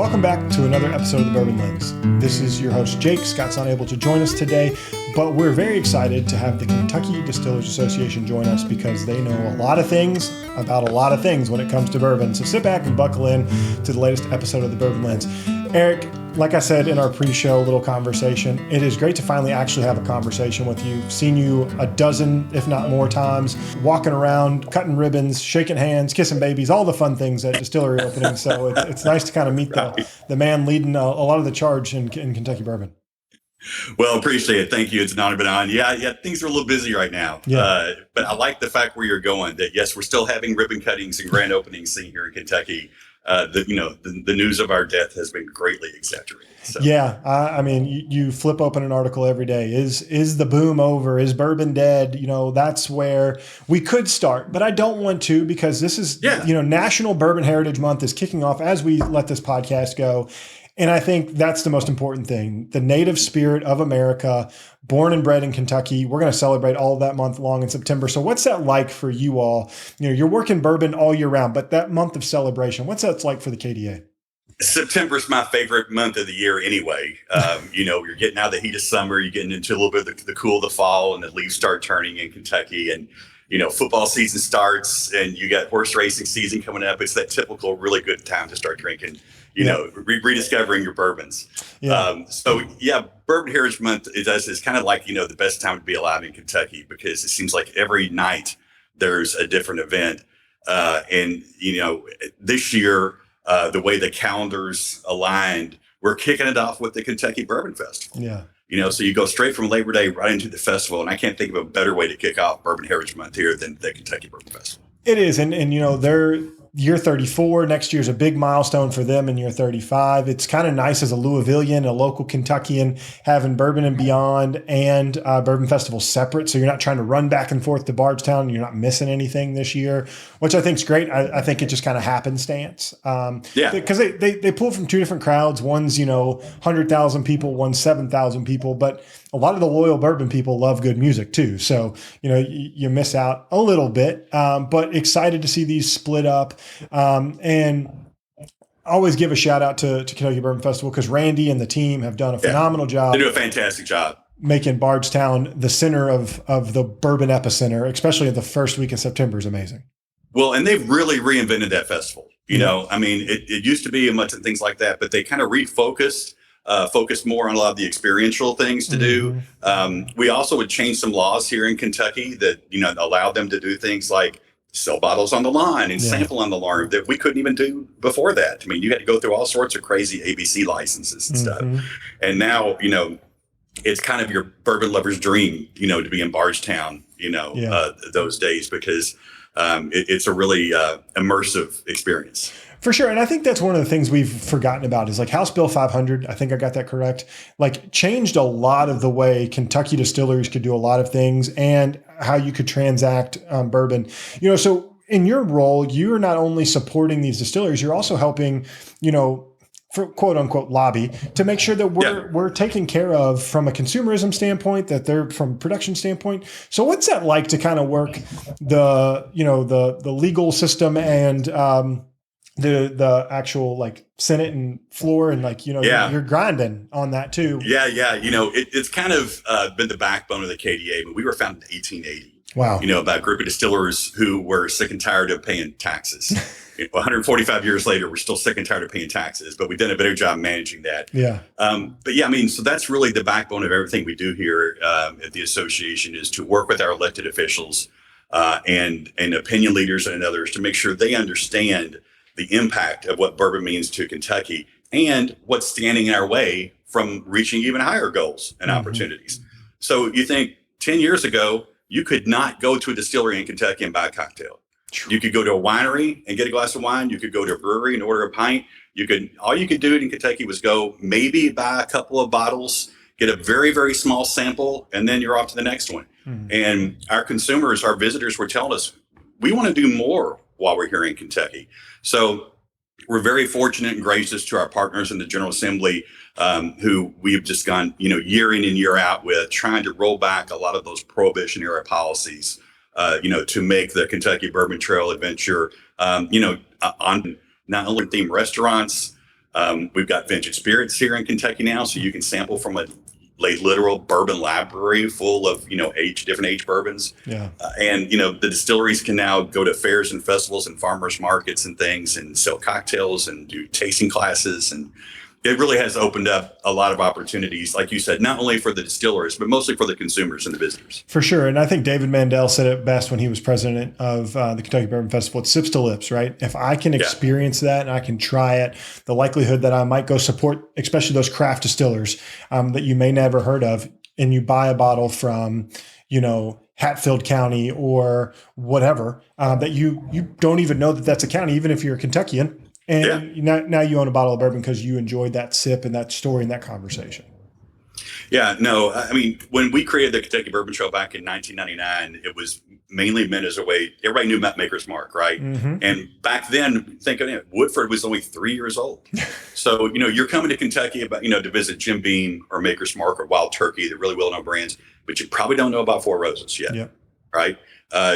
Welcome back to another episode of the Bourbon Lens. This is your host, Jake. Scott's not able to join us today, but we're very excited to have the Kentucky Distillers Association join us because they know a lot of things about a lot of things when it comes to bourbon. So sit back and buckle in to the latest episode of the Bourbon Lens. Eric, like I said in our pre-show little conversation, it is great to finally actually have a conversation with you. Seen you a dozen, if not more times, walking around, cutting ribbons, shaking hands, kissing babies, all the fun things at distillery openings. So it's nice to kind of meet the man leading a lot of the charge in Kentucky bourbon. Well, appreciate it. Thank you. It's an honor to be on. Yeah, things are a little busy right now. Yeah. But I like the fact where you're going, that yes, we're still having ribbon cuttings and grand openings seen here in Kentucky. The news of our death has been greatly exaggerated. So. Yeah. I mean, you flip open an article every day. Is the boom over? Is bourbon dead? That's where we could start, but I don't want to, because this is, National Bourbon Heritage Month is kicking off as we let this podcast go. And I think that's the most important thing. The native spirit of America, born and bred in Kentucky. We're going to celebrate all of that month long in September. So what's that like for you all? You're working bourbon all year round, but that month of celebration, what's that like for the KDA? September is my favorite month of the year anyway. You're getting out of the heat of summer, you're getting into a little bit of the cool of the fall, and the leaves start turning in Kentucky. And football season starts, and you got horse racing season coming up. It's that typical really good time to start drinking, rediscovering your bourbons. Yeah. Bourbon Heritage Month is kind of like, the best time to be alive in Kentucky, because it seems like every night there's a different event. This year, the way the calendars aligned, we're kicking it off with the Kentucky Bourbon Festival. Yeah. So you go straight from Labor Day right into the festival. And I can't think of a better way to kick off Bourbon Heritage Month here than the Kentucky Bourbon Festival. It is. And they're year 34. Next year's a big milestone for them in year 35. It's kind of nice as a Louisvillian, a local Kentuckian, having Bourbon and Beyond and Bourbon Festival separate. So you're not trying to run back and forth to Bardstown. You're not missing anything this year, which I think is great. I think it just kind of happenstance. Because they pull from two different crowds. One's, 100,000 people, one's 7,000 people. But a lot of the loyal bourbon people love good music too. So, you miss out a little bit, but excited to see these split up. And always give a shout out to Kentucky Bourbon Festival, because Randy and the team have done a phenomenal job. They do a fantastic job making Bardstown the center of the bourbon epicenter, especially in the first week of September, is amazing. Well, and they've really reinvented that festival. It used to be a much of things like that, but they kind of refocused. Focused more on a lot of the experiential things to do. We also would change some laws here in Kentucky that, allowed them to do things like sell bottles on the line and sample on the line that we couldn't even do before that. I mean, you had to go through all sorts of crazy ABC licenses and stuff. And now, it's kind of your bourbon lover's dream, to be in Bardstown, those days, because it's a really immersive experience. For sure. And I think that's one of the things we've forgotten about is like House Bill 500. I think I got that correct. Like changed a lot of the way Kentucky distilleries could do a lot of things and how you could transact bourbon. So in your role, you're not only supporting these distilleries, you're also helping, for quote unquote lobby to make sure that we're taken care of from a consumerism standpoint, that they're from a production standpoint. So what's that like to kind of work the legal system and, the actual like Senate and floor and you're grinding on that too. Yeah. It's kind of been the backbone of the KDA, but we were founded in 1880. Wow. By a group of distillers who were sick and tired of paying taxes. 145 years later, we're still sick and tired of paying taxes, but we've done a better job managing that. Yeah. So that's really the backbone of everything we do here at the association, is to work with our elected officials and opinion leaders and others to make sure they understand the impact of what bourbon means to Kentucky and what's standing in our way from reaching even higher goals and opportunities. So you think 10 years ago, you could not go to a distillery in Kentucky and buy a cocktail. You could go to a winery and get a glass of wine. You could go to a brewery and order a pint. All you could do in Kentucky was go maybe buy a couple of bottles, get a very, very small sample, and then you're off to the next one. And our consumers, our visitors were telling us, we want to do more while we're here in Kentucky. So we're very fortunate and gracious to our partners in the General Assembly, who we've just gone, year in and year out with, trying to roll back a lot of those Prohibition era policies, to make the Kentucky Bourbon Trail adventure, on not only themed restaurants, We've got vintage spirits here in Kentucky now, so you can sample from a literal bourbon library full of, different age bourbons. Yeah. And, the distilleries can now go to fairs and festivals and farmers markets and things and sell cocktails and do tasting classes. And it really has opened up a lot of opportunities, like you said, not only for the distillers, but mostly for the consumers and the visitors. For sure. And I think David Mandel said it best when he was president of the Kentucky Bourbon Festival. It sips to lips, right? If I can experience that and I can try it, the likelihood that I might go support, especially those craft distillers that you may never heard of, and you buy a bottle from, Hatfield County or whatever, that you don't even know that that's a county, even if you're a Kentuckian. And now you own a bottle of bourbon because you enjoyed that sip and that story and that conversation. Yeah, no, I mean, when we created the Kentucky Bourbon Trail back in 1999, it was mainly meant as a way, everybody knew Maker's Mark, right? Mm-hmm. And back then, think of it, Woodford was only 3 years old. So, you're coming to Kentucky about, to visit Jim Beam or Maker's Mark or Wild Turkey, the really well-known brands, but you probably don't know about Four Roses yet, right?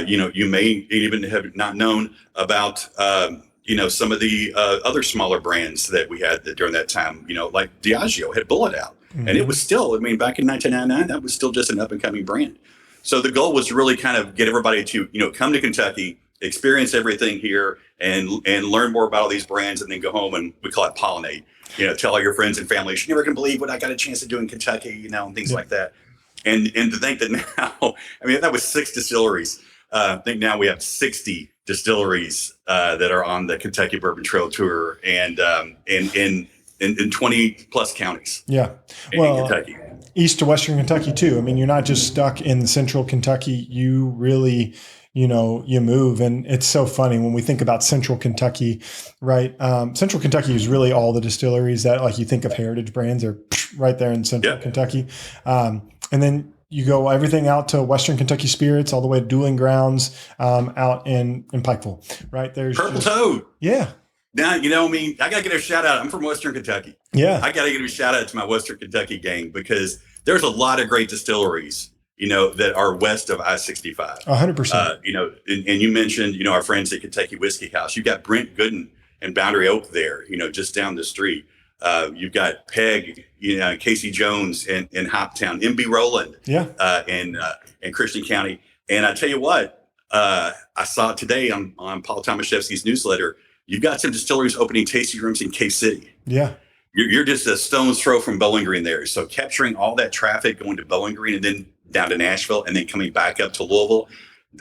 You may even have not known about, some of the other smaller brands that we had during that time, like Diageo had Bullet out. Mm-hmm. And it was still, back in 1999, that was still just an up and coming brand. So the goal was to really kind of get everybody to, come to Kentucky, experience everything here and learn more about all these brands and then go home and we call it pollinate, tell all your friends and family, you never can believe what I got a chance to do in Kentucky, and things like that. And to think that now, that was 6 distilleries. I think now we have 60 distilleries that are on the Kentucky Bourbon Trail Tour and in 20 plus counties. Yeah. In Kentucky. East to Western Kentucky too. You're not just stuck in central Kentucky. You really, you move. And it's so funny when we think about central Kentucky, right? Central Kentucky is really all the distilleries that, like, you think of heritage brands are right there in central Kentucky. And then you go everything out to Western Kentucky Spirits, all the way to Dueling Grounds, out in Pikeville, right? There's Purple Toad. Yeah. Now, I got to give a shout out. I'm from Western Kentucky. Yeah. I got to give a shout out to my Western Kentucky gang because there's a lot of great distilleries, that are west of I-65. 100%. And you mentioned, our friends at Kentucky Whiskey House. You've got Brent Gooden and Boundary Oak there, just down the street. You've got Peg, Casey Jones in Hoptown, MB Rowland, in Christian County. And I tell you what, I saw it today on Paul Tomaszewski's newsletter. You've got some distilleries opening tasting rooms in K-City. Yeah. You're just a stone's throw from Bowling Green there. So capturing all that traffic going to Bowling Green and then down to Nashville and then coming back up to Louisville,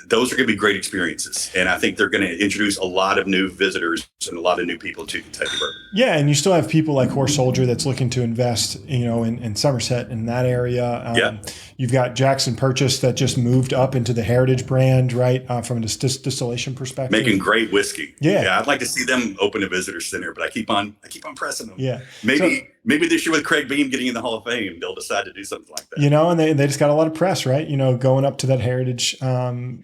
those are going to be great experiences. And I think they're going to introduce a lot of new visitors and a lot of new people to Kentucky bourbon. Yeah. And you still have people like Horse Soldier that's looking to invest, in Somerset, in that area. You've got Jackson Purchase that just moved up into the Heritage brand, right? From a distillation perspective. Making great whiskey. Yeah. I'd like to see them open a visitor center, but I keep on pressing them. Yeah. Maybe this year with Craig Beam getting in the Hall of Fame, they'll decide to do something like that. And they just got a lot of press, right? Going up to that Heritage, and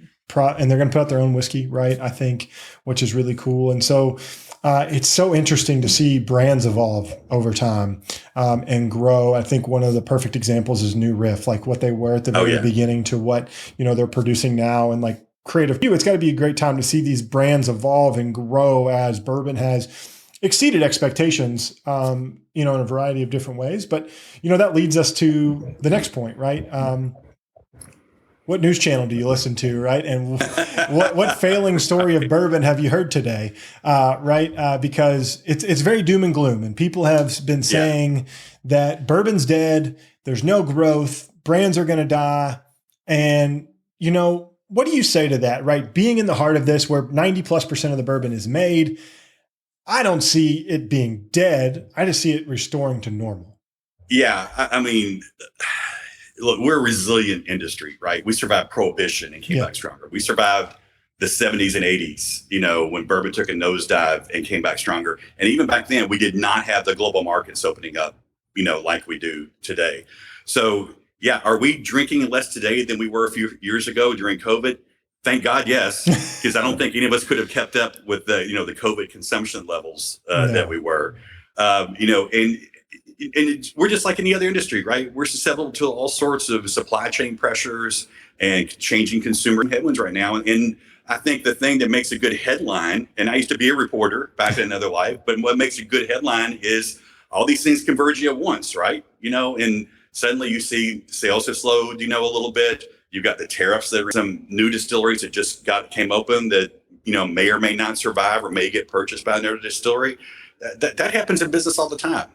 they're going to put out their own whiskey, right? I think, which is really cool. And so it's so interesting to see brands evolve over time and grow. I think one of the perfect examples is New Riff, like what they were at the very beginning to what, they're producing now, and like creative. It's got to be a great time to see these brands evolve and grow as bourbon has exceeded expectations, in a variety of different ways. But, that leads us to the next point, right? What news channel do you listen to, right? And what failing story of bourbon have you heard today, right? Because it's very doom and gloom, and people have been saying that bourbon's dead, there's no growth, brands are going to die. And, what do you say to that, right? Being in the heart of this, where 90+% of the bourbon is made, I don't see it being dead. I just see it restoring to normal. Yeah. Look, we're a resilient industry, right? We survived Prohibition and came back stronger. We survived the 70s and 80s, when bourbon took a nosedive and came back stronger. And even back then, we did not have the global markets opening up, like we do today. So, are we drinking less today than we were a few years ago during COVID? Thank God, yes, because I don't think any of us could have kept up with the COVID consumption levels that we were, and we're just like any other industry, right? We're susceptible to all sorts of supply chain pressures and changing consumer headwinds right now. And I think the thing that makes a good headline, and I used to be a reporter back in another life, but what makes a good headline is all these things converging at once, right? And suddenly you see sales have slowed, a little bit. You've got the tariffs that some new distilleries that just came open that, may or may not survive or may get purchased by another distillery. That happens in business all the time.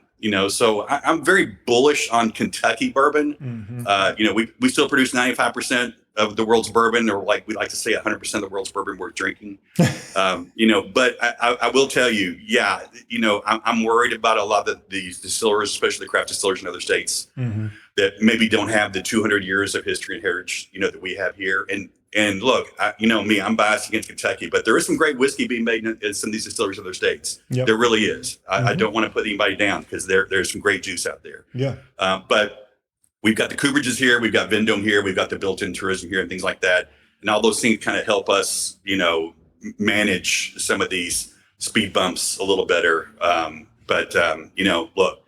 So I'm very bullish on Kentucky bourbon. Mm-hmm. We still produce 95% of the world's bourbon, or like we like to say 100% of the world's bourbon worth drinking. But I will tell you, I'm worried about a lot of these distillers, especially the craft distillers in other states, Mm-hmm. that maybe don't have the 200 years of history and heritage, that we have here. And look, I'm biased against Kentucky, but there is some great whiskey being made in some of these distilleries in other states. Yep. There really is. Mm-hmm. I don't want to put anybody down because there's some great juice out there. Yeah. But we've got the cooperages here, we've got Vendome here, we've got the built-in tourism here and things like that. And all those things kind of help us, manage some of these speed bumps a little better. Look,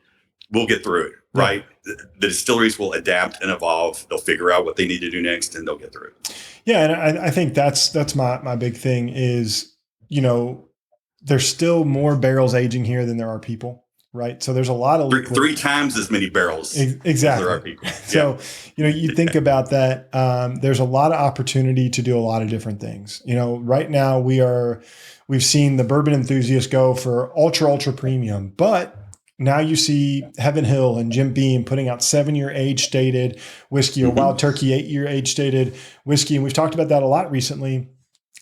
we'll get through it, right? The distilleries will adapt and evolve. They'll figure out what they need to do next and they'll get through it. Yeah. And I think that's my big thing is, there's still more barrels aging here than there are people. Right. So there's a lot of three times as many barrels. Exactly. As there are people. So, you think about that. There's a lot of opportunity to do a lot of different things. Right now we've seen the bourbon enthusiast go for ultra premium, but now you see Heaven Hill and Jim Beam putting out 7-year age stated whiskey, or Wild Turkey 8-year age stated whiskey. And we've talked about that a lot recently.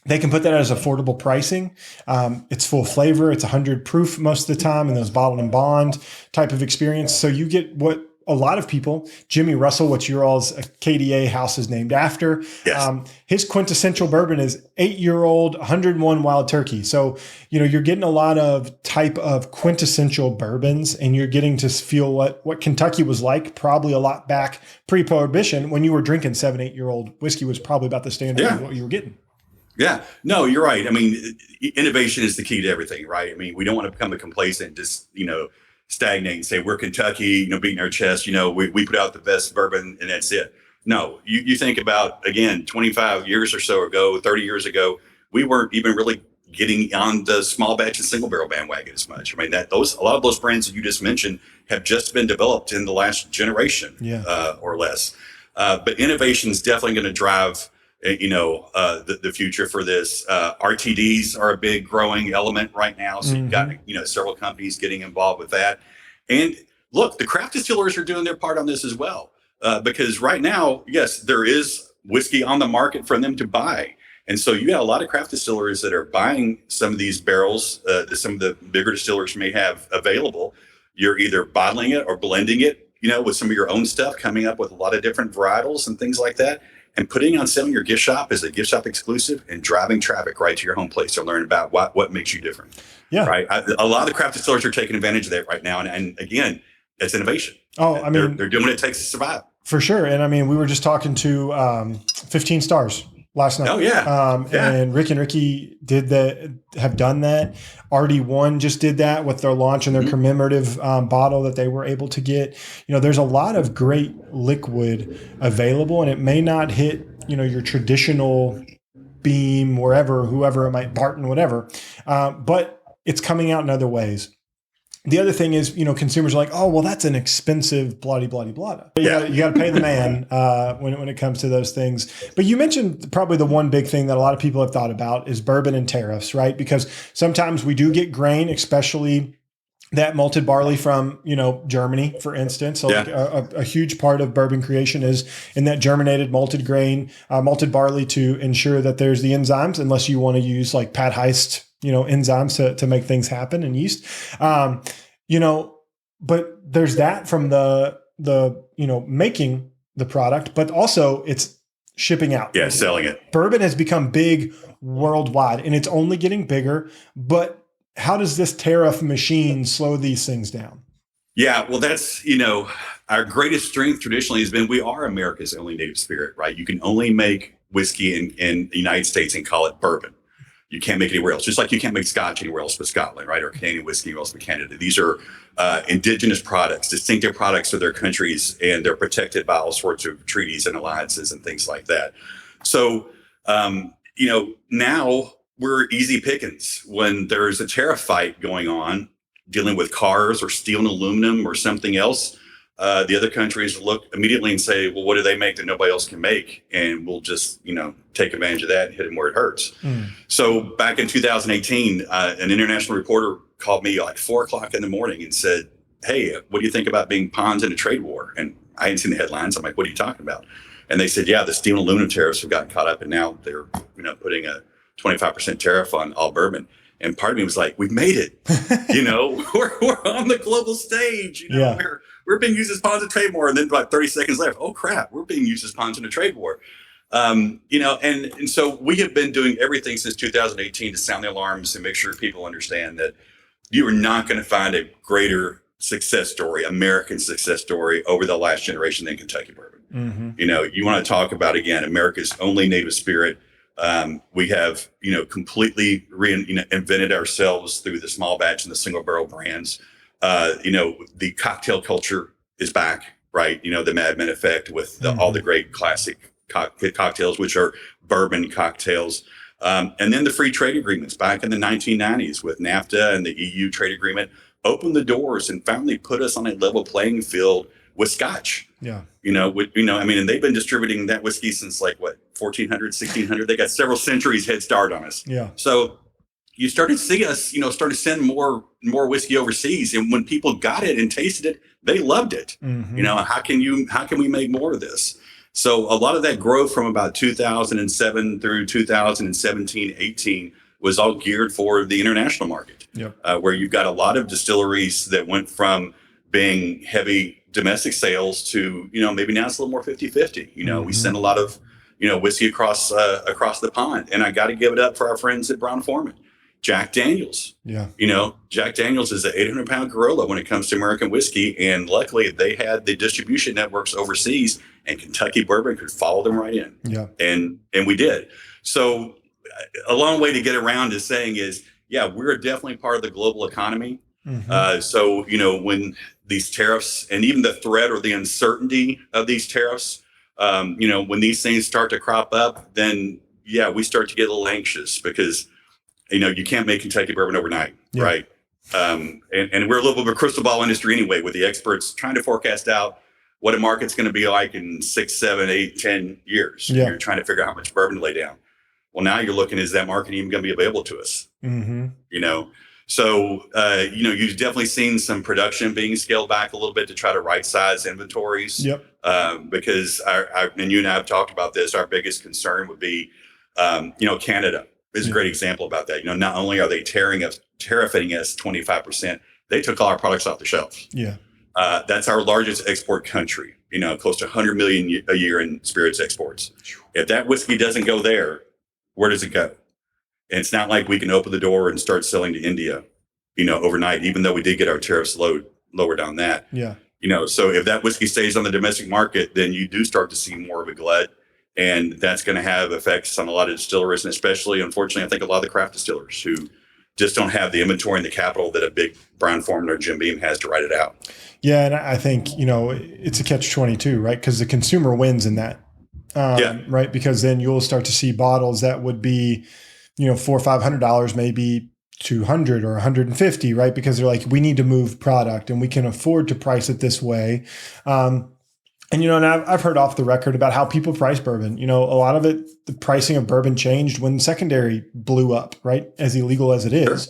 They can put that as affordable pricing. It's full flavor. It's 100 proof most of the time in those bottled and bond type of experience. So you get what a lot of people, Jimmy Russell, what your all's KDA house is named after. Yes. His quintessential bourbon is 8-year-old 101 Wild Turkey. So, you're getting a lot of type of quintessential bourbons, and you're getting to feel what Kentucky was like probably a lot back pre-Prohibition when you were drinking 7-8-year-old whiskey was probably about the standard of what you were getting. Yeah, no, you're right. I mean, innovation is the key to everything, right? I mean, we don't want to become a complacent, just, stagnate and say we're Kentucky, beating our chest, we put out the best bourbon and that's it. No, you think about, again, 25 years or so ago, 30 years ago, we weren't even really getting on the small batch and single barrel bandwagon as much. I mean, a lot of those brands that you just mentioned have just been developed in the last generation, or less. But innovation is definitely going to drive the future for this. RTDs are a big growing element right now. So you've got, several companies getting involved with that. And look, the craft distillers are doing their part on this as well. Because right now, yes, there is whiskey on the market for them to buy. And so you got a lot of craft distillers that are buying some of these barrels that some of the bigger distillers may have available. You're either bottling it or blending it, with some of your own stuff, coming up with a lot of different varietals and things like that. And putting on selling your gift shop as a gift shop exclusive and driving traffic right to your home place to learn about what makes you different. Yeah. Right. A lot of the craft distillers are taking advantage of that right now. And again, it's innovation. Oh, I mean, they're doing what it takes to survive. For sure. And I mean, we were just talking to 15 Stars last night. Oh, yeah. And Rick and Ricky have done that. RD1 just did that with their launch and their commemorative bottle that they were able to get. There's a lot of great liquid available, and it may not hit, your traditional Beam, whoever it might, Barton, whatever. But it's coming out in other ways. The other thing is, consumers are like, oh, well, that's an expensive bloody. You got to pay the man when it comes to those things. But you mentioned probably the one big thing that a lot of people have thought about is bourbon and tariffs, right? Because sometimes we do get grain, especially that malted barley from, Germany, for instance. So like a huge part of bourbon creation is in that germinated malted grain, malted barley to ensure that there's the enzymes, unless you want to use like Pat Heist enzymes to make things happen, and yeast, but there's that from the making the product, but also it's shipping out. Yeah. Selling it. Bourbon has become big worldwide, and it's only getting bigger, but how does this tariff machine slow these things down? Yeah. Well, that's, our greatest strength traditionally has been, we are America's only native spirit, right? You can only make whiskey in the United States and call it bourbon. You can't make it anywhere else, just like you can't make Scotch anywhere else but Scotland, right? Or Canadian whiskey anywhere else but Canada. These are indigenous products, distinctive products of their countries, and they're protected by all sorts of treaties and alliances and things like that. So now we're easy pickings when there's a tariff fight going on, dealing with cars or steel and aluminum or something else. The other countries look immediately and say, well, what do they make that nobody else can make? And we'll just, take advantage of that and hit them where it hurts. So back in 2018, an international reporter called me like 4:00 in the morning and said, hey, what do you think about being pawns in a trade war? And I hadn't seen the headlines. I'm like, what are you talking about? And they said, yeah, the steel and aluminum tariffs have gotten caught up, and now they're, putting a 25% tariff on all bourbon. And part of me was like, we've made it. We're on the global stage. We're being used as pawns in a trade war. And then about 30 seconds left, oh crap, we're being used as pawns in a trade war. And so we have been doing everything since 2018 to sound the alarms and make sure people understand that you are not going to find a greater success story, American success story over the last generation than Kentucky bourbon. You want to talk about, again, America's only native spirit. We have, completely invented ourselves through the small batch and the single barrel brands. The cocktail culture is back, right? The Mad Men effect with all the great classic cocktails, which are bourbon cocktails. And then the free trade agreements back in the 1990s with NAFTA and the EU trade agreement opened the doors and finally put us on a level playing field with Scotch. And they've been distributing that whiskey since 1400, 1600. They got several centuries head start on us. So you started to see us, start to send more whiskey overseas. And when people got it and tasted it, they loved it. How can we make more of this? So a lot of that growth from about 2007 through 2017, 18 was all geared for the international market, where you've got a lot of distilleries that went from being heavy domestic sales to, maybe now it's a little more 50-50. We send a lot of, whiskey across the pond. And I got to give it up for our friends at Brown-Forman. Jack Daniels. Jack Daniels is an 800-pound gorilla when it comes to American whiskey. And luckily they had the distribution networks overseas, and Kentucky bourbon could follow them right in. And we did. So a long way to get around to saying is, we're definitely part of the global economy. So, when these tariffs and even the threat or the uncertainty of these tariffs, when these things start to crop up, then, we start to get a little anxious because, you can't make Kentucky bourbon overnight, right? And we're a little bit of a crystal ball industry anyway, with the experts trying to forecast out what a market's going to be like in 6, 7, 8, 10 years. You're trying to figure out how much bourbon to lay down. Well, now you're looking, is that market even going to be available to us? So, you've definitely seen some production being scaled back a little bit to try to right size inventories. Because and you and I have talked about this, our biggest concern would be, Canada is a great example about that. Not only are they tariffing us 25%, they took all our products off the shelves. That's our largest export country, close to 100 million a year in spirits exports. If that whiskey doesn't go there, where does it go? And it's not like we can open the door and start selling to India, overnight, even though we did get our tariffs lowered on that. So if that whiskey stays on the domestic market, then you do start to see more of a glut. And that's going to have effects on a lot of distilleries, and especially, unfortunately, I think a lot of the craft distillers who just don't have the inventory and the capital that a big Brown-Forman or Jim Beam has to write it out. And I think, it's a catch-22, right? Because the consumer wins in that, right? Because then you'll start to see bottles that would be, $400 or $500, maybe $200 or $150, right? Because they're like, we need to move product and we can afford to price it this way. And, and I've heard off the record about how people price bourbon. A lot of it, the pricing of bourbon changed when secondary blew up, right? As illegal as it is.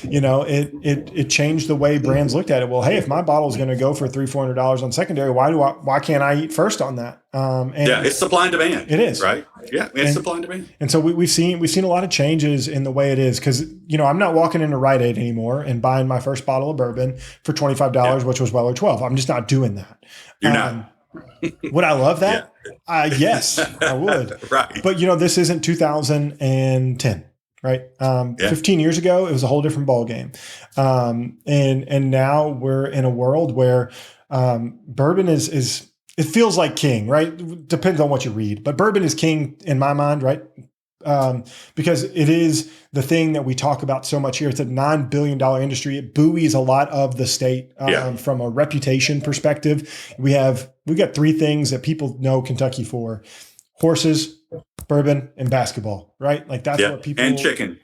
It changed the way brands looked at it. Well, hey, if my bottle is going to go for $300-$400 on secondary, why can't I eat first on that? It's supply and demand. It is, right? It's supply and demand. And so we've seen a lot of changes in the way it is, because I'm not walking into Rite Aid anymore and buying my first bottle of bourbon for $25, which was well or $12. I'm just not doing that. You're not. Would I love that? Yes, I would. Right. But this isn't 2010. Right. 15 years ago, it was a whole different ball game. And now we're in a world where bourbon is it feels like king, right? Depends on what you read, but bourbon is king in my mind, right? Because it is the thing that we talk about so much here. It's a $9 billion industry. It buoys a lot of the state from a reputation perspective. We've got three things that people know Kentucky for: horses, bourbon, and basketball, right? Like that's what people and chicken.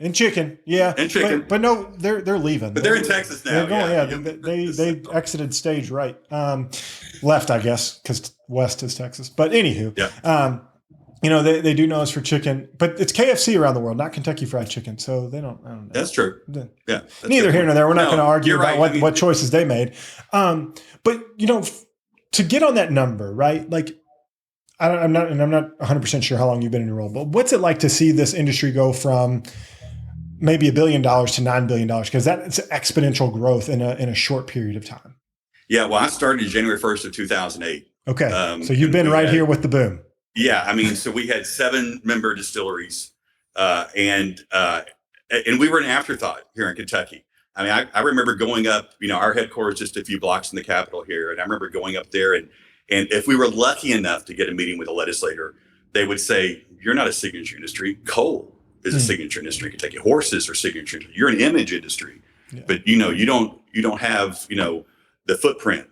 Yeah. And chicken. But no, they're leaving. But they're in Texas now. They're going, they exited stage right. Left, I guess, because west is Texas. But anywho, they do know us for chicken, but it's KFC around the world, not Kentucky Fried Chicken. So they don't. I don't know. That's true. Yeah. Neither here nor there. We're not going to argue about what choices they made. But to get on that number, right? Like, I'm not 100% sure how long you've been in your role, but what's it like to see this industry go from maybe $1 billion to $9 billion? Because that's exponential growth in a short period of time. Yeah. Well, I started January 1st of 2008. Okay. So you've been right here with the boom. Yeah. I mean, so we had 7 member distilleries, and we were an afterthought here in Kentucky. I mean, I remember going up, our headquarters just a few blocks in the Capitol here. And I remember going up there and if we were lucky enough to get a meeting with a legislator, they would say, you're not a signature industry. Coal is a signature industry. Kentucky horses are signature. You're an image industry, but you don't have, the footprint,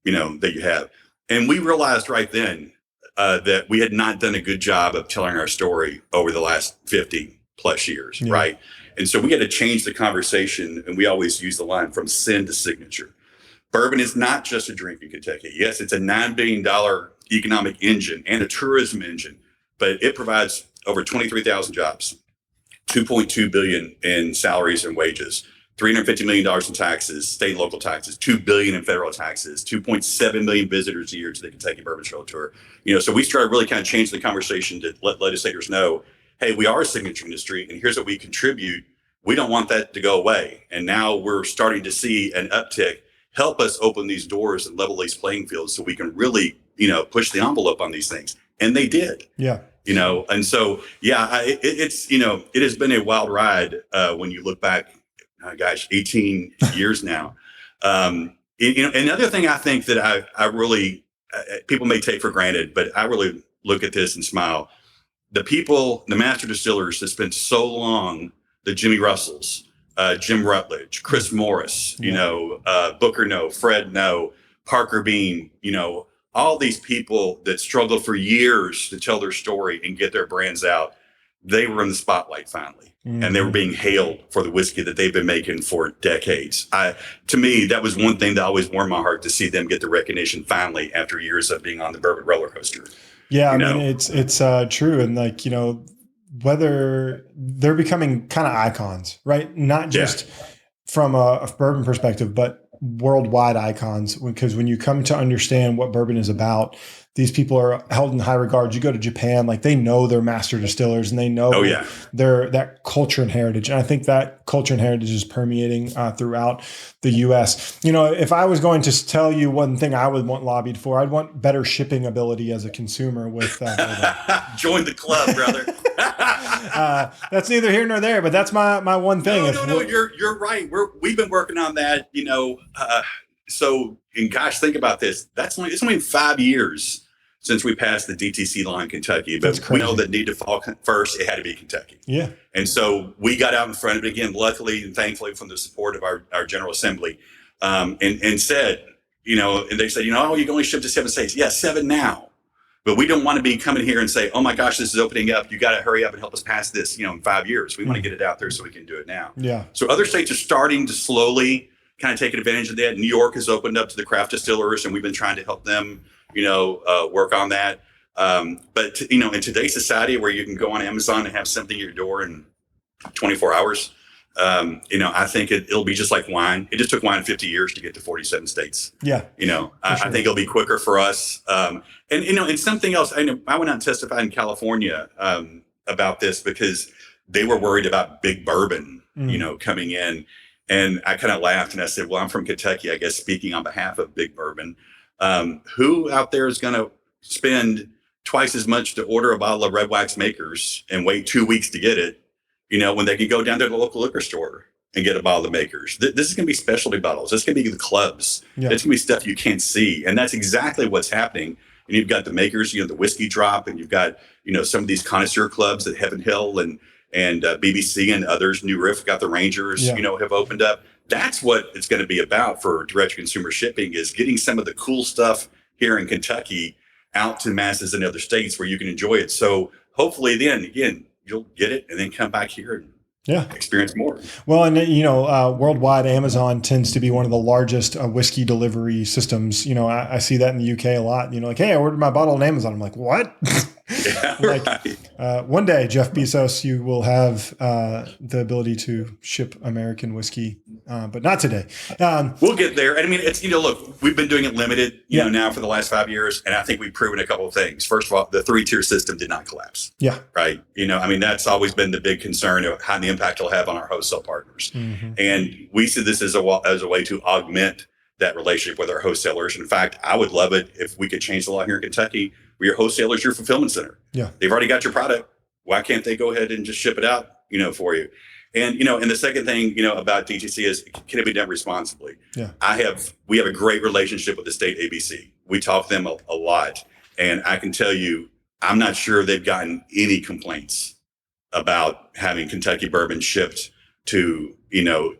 that you have. And we realized right then that we had not done a good job of telling our story over the last 50 plus years. Yeah. Right. And so we had to change the conversation. And we always use the line from sin to signature. Bourbon is not just a drink in Kentucky. Yes, it's a $9 billion economic engine and a tourism engine, but it provides over 23,000 jobs, $2.2 billion in salaries and wages, $350 million in taxes, state and local taxes, $2 billion in federal taxes, 2.7 million visitors a year to the Kentucky Bourbon Trail Tour. So we started really kind of changing the conversation to let legislators know, hey, we are a signature industry and here's what we contribute. We don't want that to go away. And now we're starting to see an uptick. Help us open these doors and level these playing fields so we can really, push the envelope on these things. And they did. Yeah. And so, it has been a wild ride when you look back, 18 years now. Another thing I think that I really, people may take for granted, but I really look at this and smile. The master distillers that spent so long, the Jimmy Russells, Jim Rutledge, Chris Morris, Booker No, Fred No, Parker Bean, all these people that struggled for years to tell their story and get their brands out. They were in the spotlight finally, and they were being hailed for the whiskey that they've been making for decades. To me, that was one thing that always warmed my heart to see them get the recognition finally after years of being on the bourbon roller coaster. Yeah, I mean, it's true. And whether they're becoming kind of icons, right? Not just from a bourbon perspective, but worldwide icons. Because when you come to understand what bourbon is about, these people are held in high regard. You go to Japan, they know they're master distillers and they know that culture and heritage. And I think that culture and heritage is permeating throughout the U.S. If I was going to tell you one thing I would want lobbied for, I'd want better shipping ability as a consumer with join the club, brother. That's neither here nor there, but that's my one thing. No, you're right. We've been working on that, think about this. It's only 5 years since we passed the DTC law in Kentucky, but we know that need to fall first. It had to be Kentucky. Yeah. And so we got out in front of it again, luckily and thankfully from the support of our General Assembly, and said, and they said, you can only ship to 7 states. Yeah, 7 now. But we don't want to be coming here and say, oh my gosh, this is opening up. You got to hurry up and help us pass this, in 5 years. We want to get it out there so we can do it now. Yeah. So other states are starting to slowly kind of take advantage of that. New York has opened up to the craft distillers, and we've been trying to help them, work on that. But in today's society where you can go on Amazon and have something at your door in 24 hours, I think it'll be just like wine. It just took wine 50 years to get to 47 states. Yeah. I think it'll be quicker for us. And something else, I went out and testified in California about this because they were worried about big bourbon, coming in. And I kind of laughed and I said, well, I'm from Kentucky, I guess, speaking on behalf of big bourbon. Who out there is going to spend twice as much to order a bottle of red wax makers and wait 2 weeks to get it, when they can go down to the local liquor store and get a bottle of makers? This is going to be specialty bottles. This is going to be the clubs. Yeah. It's going to be stuff you can't see. And that's exactly what's happening. And you've got the makers, the Whiskey Drop, and you've got, some of these connoisseur clubs at Heaven Hill and BBC and others. New Riff got the Rangers, have opened up. That's what it's going to be about for direct consumer shipping, is getting some of the cool stuff here in Kentucky out to masses in other states where you can enjoy it. So hopefully then again, you'll get it and then come back here and experience more. Well, and worldwide, Amazon tends to be one of the largest whiskey delivery systems. I see that in the UK a lot. Like, hey, I ordered my bottle on Amazon. I'm like, what? Yeah, right. One day, Jeff Bezos, you will have the ability to ship American whiskey, but not today. We'll get there. And I mean, it's, look, we've been doing it limited, now for the last 5 years. And I think we've proven a couple of things. First of all, the 3-tier system did not collapse. Yeah. Right. That's always been the big concern of how the impact it'll have on our wholesale partners. Mm-hmm. And we see this as a way to augment that relationship with our wholesalers. In fact, I would love it if we could change the law here in Kentucky where your wholesalers, your fulfillment center. Yeah. They've already got your product. Why can't they go ahead and just ship it out, for you? And, and the second thing, about DTC is, can it be done responsibly? Yeah. We have a great relationship with the state ABC. We talk to them a lot. And I can tell you, I'm not sure they've gotten any complaints about having Kentucky bourbon shipped to,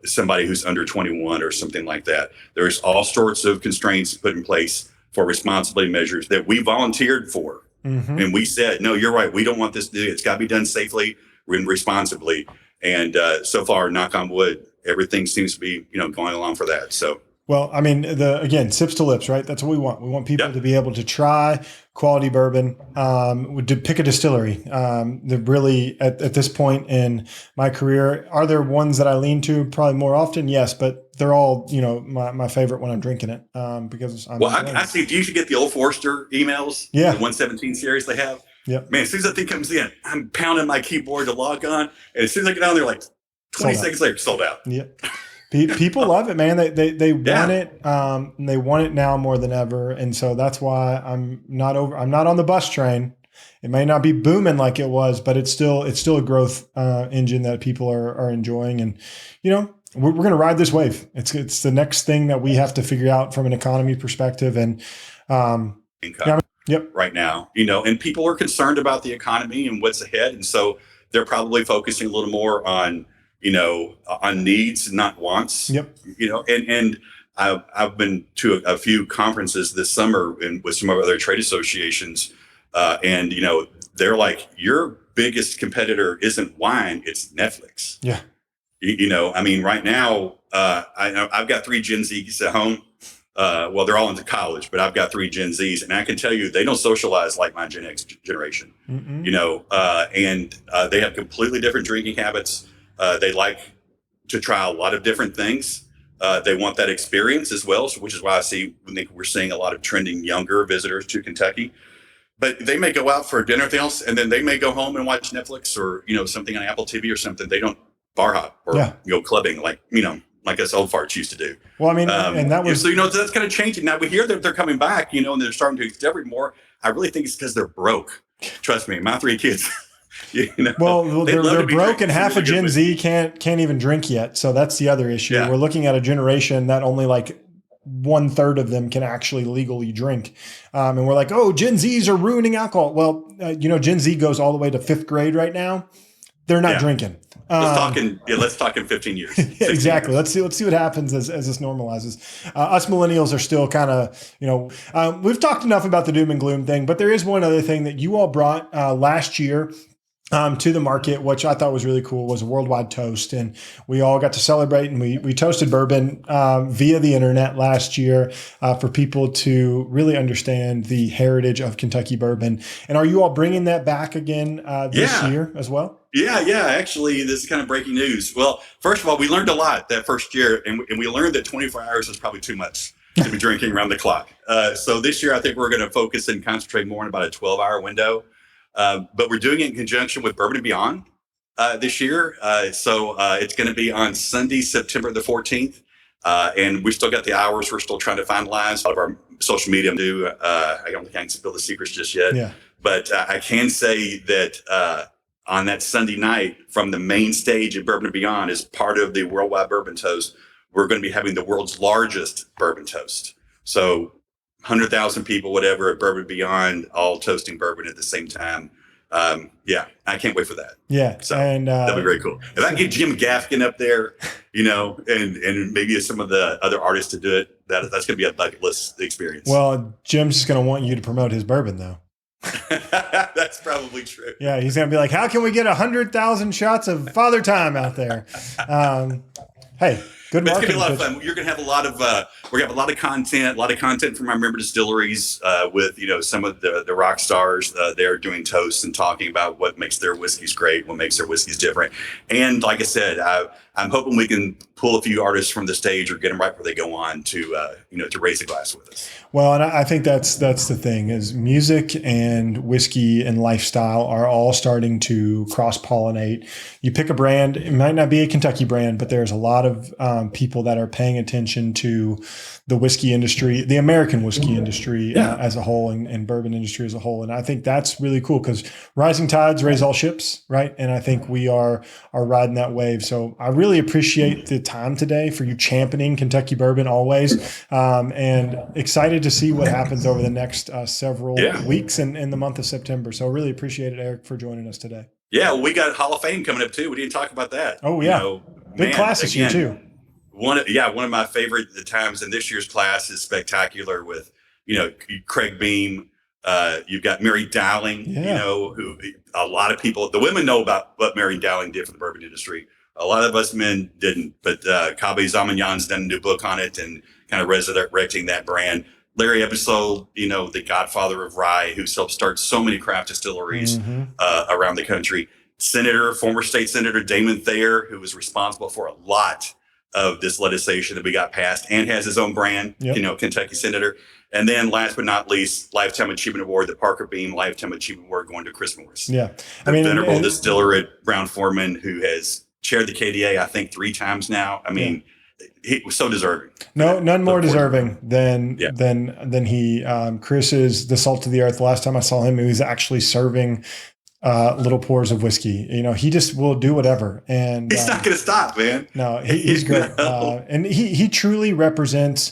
somebody who's under 21 or something like that. There's all sorts of constraints put in place for responsibility measures that we volunteered for. Mm-hmm. And we said, no, you're right. We don't want this to do. It's got to be done safely and responsibly. And so far, knock on wood, everything seems to be, going along for that. So. Well, I mean, again, sips to lips, right? That's what we want. We want people to be able to try quality bourbon, to pick a distillery. They're really, at this point in my career, are there ones that I lean to probably more often? Yes, but they're all, my favorite when I'm drinking it, because I'm. Well, I see, do you should get the Old Forester emails? Yeah. The 117 series they have? Yep. Man, as soon as that thing comes in, I'm pounding my keyboard to log on. And as soon as I get down there, like 20 seconds later, sold out. Yep. People love it, man. They want it. And they want it now more than ever. And so that's why I'm not on the bus train. It may not be booming like it was, but it's still a growth engine that people are enjoying. And, we're going to ride this wave. It's the next thing that we have to figure out from an economy perspective. And, yep. Right now, and people are concerned about the economy and what's ahead. And so they're probably focusing a little more on, on needs, not wants. Yep. And I've been to a few conferences this summer and with some other trade associations. And, they're like, your biggest competitor isn't wine, it's Netflix. Yeah. Right now, I've got 3 Gen Zs at home. Well, they're all into college, but I've got 3 Gen Zs, and I can tell you they don't socialize like my Gen X generation. Mm-hmm. And they have completely different drinking habits. They like to try a lot of different things. They want that experience as well, which is why I think we're seeing a lot of trending younger visitors to Kentucky. But they may go out for dinner or anything else, and then they may go home and watch Netflix or something on Apple TV or something. They don't bar hop or go clubbing like us old farts used to do. Well, I mean, and that was so that's kind of changing. Now we hear that they're coming back, and they're starting to discover more. I really think it's because they're broke. Trust me, my 3 kids. Well, they're broke, and half of Gen Z can't even drink yet. So that's the other issue. Yeah. We're looking at a generation that only like 1/3 of them can actually legally drink. And we're like, oh, Gen Zs are ruining alcohol. Well, Gen Z goes all the way to 5th grade right now. They're not drinking. Let's talk in 15 years. Exactly. Years. Let's see what happens as this normalizes. Us millennials are still kind of, we've talked enough about the doom and gloom thing, but there is one other thing that you all brought last year to the market, which I thought was really cool, was a worldwide toast. And we all got to celebrate, and we toasted bourbon via the internet last year for people to really understand the heritage of Kentucky bourbon. And are you all bringing that back again this year as well? Yeah. Actually, this is kind of breaking news. Well, first of all, we learned a lot that first year, and we learned that 24 hours is probably too much to be drinking around the clock. So this year, I think we're going to focus and concentrate more on about a 12-hour window. But we're doing it in conjunction with Bourbon and Beyond this year. So it's going to be on Sunday, September the 14th. And we've still got the hours. We're still trying to finalize all of our social media. I don't think I can spill the secrets just yet. Yeah. But I can say that on that Sunday night from the main stage at Bourbon and Beyond as part of the Worldwide Bourbon Toast, we're going to be having the world's largest bourbon toast. So 100,000 people, whatever, at Bourbon Beyond, all toasting bourbon at the same time. I can't wait for that. Yeah. So that'd be very cool. If I can get Jim Gaffigan up there, and maybe some of the other artists to do it, that's going to be a bucket list experience. Well, Jim's just going to want you to promote his bourbon, though. That's probably true. Yeah, he's going to be like, how can we get 100,000 shots of Father Time out there? Hey, good marketing. It's going to be a lot of fun. You're going to have a lot of, we're going to have a lot of content from our member distilleries with, some of the rock stars there doing toasts and talking about what makes their whiskeys great, what makes their whiskeys different. And like I said, I'm hoping we can pull a few artists from the stage or get them right where they go on to raise a glass with us. Well, and I think that's the thing is music and whiskey and lifestyle are all starting to cross-pollinate. You pick a brand, it might not be a Kentucky brand, but there's a lot of people that are paying attention to the whiskey industry, the American whiskey industry as a whole and bourbon industry as a whole. And I think that's really cool because rising tides raise all ships, right? And I think we are riding that wave. So I really appreciate the time today for you championing Kentucky bourbon always, and excited to see what happens over the next several weeks in the month of September. So I really appreciate it, Eric, for joining us today. Yeah, well, we got Hall of Fame coming up too. We didn't talk about that. Oh yeah, big class this year too. One of my favorite times in this year's class is spectacular with, Craig Beam. You've got Mary Dowling, who a lot of people, the women know about what Mary Dowling did for the bourbon industry. A lot of us men didn't, but Kabe Zamanyan's done a new book on it and kind of resurrecting that brand. Larry Episode, the godfather of rye, who helped start so many craft distilleries around the country. Former state senator Damon Thayer, who was responsible for a lot of this legislation that we got passed and has his own brand, Kentucky Senator. And then last but not least, Lifetime Achievement Award, the Parker Beam Lifetime Achievement Award going to Chris Morris. Yeah. The venerable distiller at Brown-Forman who has chaired the KDA, I think 3 times now. I mean, he was so deserving. No, none more deserving than he. Chris is the salt of the earth. The last time I saw him, he was actually serving little pours of whiskey. He just will do whatever, and he's not going to stop, man. No, he's great, and he truly represents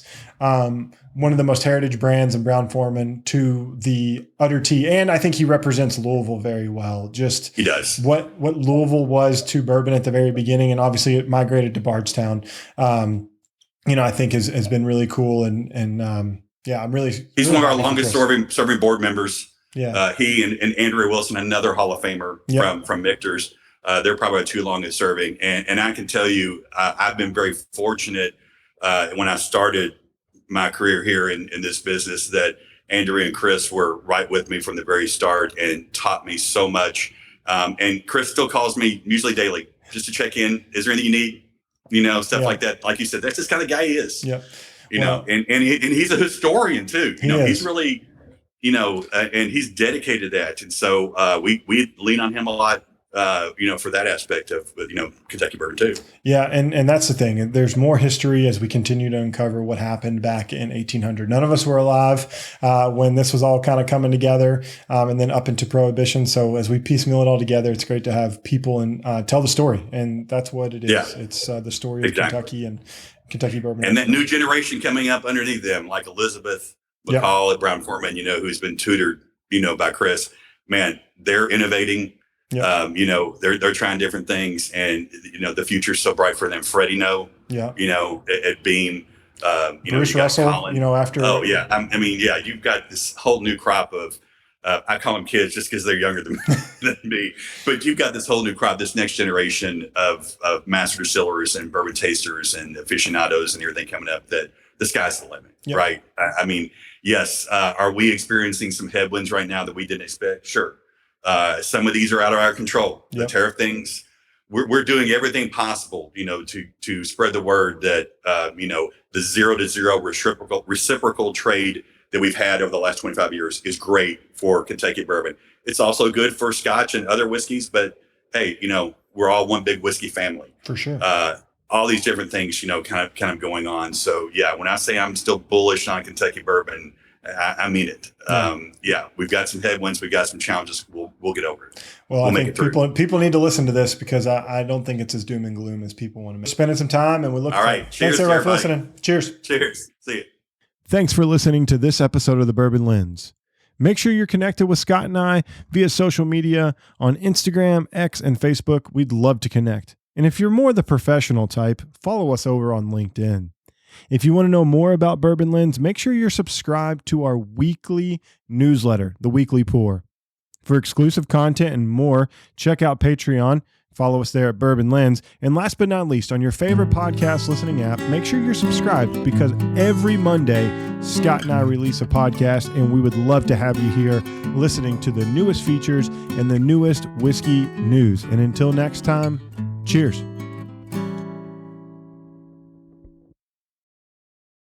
one of the most heritage brands in Brown-Forman to the utter T. And I think he represents Louisville very well. Just he does what Louisville was to bourbon at the very beginning, and obviously it migrated to Bardstown. I think has been really cool, and I'm really. He's one of our longest serving board members. Yeah, he and Andrea Wilson, another Hall of Famer from Michter's. They're probably the 2 longest serving, and I can tell you, I've been very fortunate when I started my career here in this business that Andrea and Chris were right with me from the very start and taught me so much. And Chris still calls me usually daily just to check in. Is there anything you need? Stuff like that. Like you said, that's just kind of guy he is. Yeah. And he's a historian too. He's really. And he's dedicated to that. And so we lean on him a lot, for that aspect of, Kentucky bourbon too. Yeah. And that's the thing. There's more history as we continue to uncover what happened back in 1800. None of us were alive when this was all kind of coming together and then up into Prohibition. So as we piecemeal it all together, it's great to have people and tell the story. And that's what it is. Yeah. It's the story of Kentucky and Kentucky bourbon. And that new generation coming up underneath them, like Elizabeth McCall at Brown-Forman, who's been tutored, by Chris. Man, they're innovating. Yep. They're trying different things, and the future's so bright for them. Freddie at Beam, Bruce Russell, Colin. After. Oh yeah, you've got this whole new crop of. I call them kids just because they're younger than me, but you've got this whole new crop, this next generation of master distillers and bourbon tasters and aficionados and everything coming up. That the sky's the limit, right? Yes. Are we experiencing some headwinds right now that we didn't expect? Sure. Some of these are out of our control. The tariff things, we're doing everything possible, to spread the word that, the 0 to 0 reciprocal trade that we've had over the last 25 years is great for Kentucky bourbon. It's also good for Scotch and other whiskeys, but hey, we're all one big whiskey family. For sure. All these different things, kind of going on. So yeah, when I say I'm still bullish on Kentucky bourbon, I mean it. We've got some headwinds, we've got some challenges. We'll get over it. Well, I think people need to listen to this because I don't think it's as doom and gloom as people want to make. Spending some time, and we look. All right. Cheers, thanks everybody for listening. Cheers. Cheers. See you. Thanks for listening to this episode of the Bourbon Lens. Make sure you're connected with Scott and I via social media on Instagram, X, and Facebook. We'd love to connect. And if you're more the professional type, follow us over on LinkedIn. If you want to know more about Bourbon Lens, make sure you're subscribed to our weekly newsletter, The Weekly Pour. For exclusive content and more, check out Patreon. Follow us there at Bourbon Lens. And last but not least, on your favorite podcast listening app, make sure you're subscribed because every Monday, Scott and I release a podcast, and we would love to have you here listening to the newest features and the newest whiskey news. And until next time, cheers.